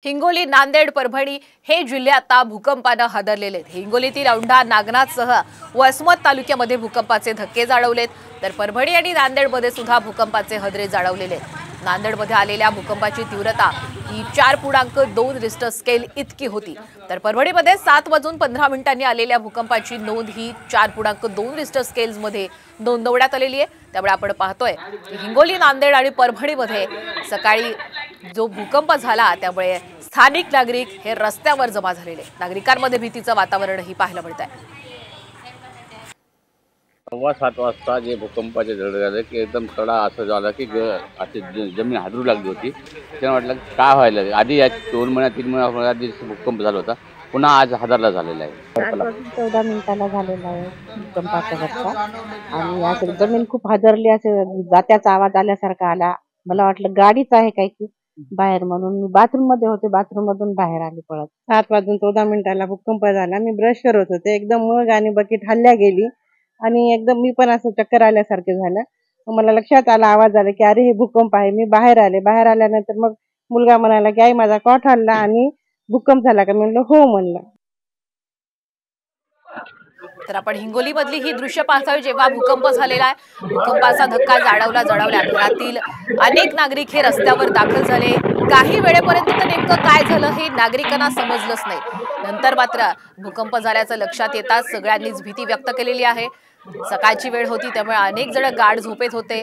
हिंगोली, नांदेड, परभणी हे जिल्हे आता भूकंपाने हादरलेले आहेत। हिंगोलीतील औंढा, नागनाथसह वसमत तालुक्यामध्ये भूकंपाचे धक्के जाणवलेत, तर परभणी आणि नांदेडमध्ये सुद्धा भूकंपाचे हादरे जाणवलेले आहेत। नांदेडमध्ये आलेल्या भूकंपाची तीव्रता ही 4.2 रिश्टर स्केल इतकी होती, तर परभणीमध्ये 7:15 आलेल्या भूकंपाची नोंद ही 4.2 रिश्टर स्केल्समध्ये नोंदवण्यात आलेली आहे। त्यामुळे आपण पाहतोय की हिंगोली, नांदेड आणि परभणीमध्ये सकाळी जो भूकंप झाला त्यामुळे स्थानिक नागरिक हे रस्त्यावर जमा झालेले, नागरिकांमध्ये भीतीचं वातावरणही पाहायला मिळत आहे। 7:15 वाजता जे भूकंपाचे धडे झाले की एकदम तडा असं झाला की अशी जमीन हादरू लागली होती। तेव्हा वाटलं काय व्हायला आधी या 2 महिन्या 3 महिन्या आधी भूकंप झाला होता, पुन्हा आज हादरला झालेला आहे। 14 मिनिटाला झालेला आहे भूकंपाचा धक्का आणि असं जमीन खूप हादरली, असं जात्याचा आवाज आल्यासारखा आला। मला वाटलं गाडीच आहे काय की बाहेर, म्हणून मी बाथरूम मध्ये होते, बाथरूम मधून बाहेर आले पळत। 7:14 भूकंप झाला। मी ब्रश करत होते, एकदम मग आणि बकेट हल्ल्या गेली आणि एकदम मी पण असं चक्कर आल्यासारखे झालं। मग मला लक्षात आला, आवाज आला की अरे हे भूकंप आहे। मी बाहेर आले, बाहेर आल्यानंतर मग मुलगा म्हणाला की आई माझा कॉट हल्ला आणि भूकंप झाला का? म्हणलं हो म्हणलं। तर आपण हिंगोली मधली ही दृश्य पाहतोय जेव्हा भूकंप झालेला आहे। भूकंपाचा धक्का जाणवल्या घरातील अनेक नागरिक हे रस्त्यावर दाखल झाले। काही वेळेपर्यंत तर नेमकं काय झालं हे नागरिकांना समजलंच नाही। नंतर मात्र भूकंप झाल्याचं लक्षात येताच सगळ्यांनीच भीती व्यक्त केलेली आहे। सकाळची वेळ होती त्यामुळे अनेक जण गाढ झोपेत होते।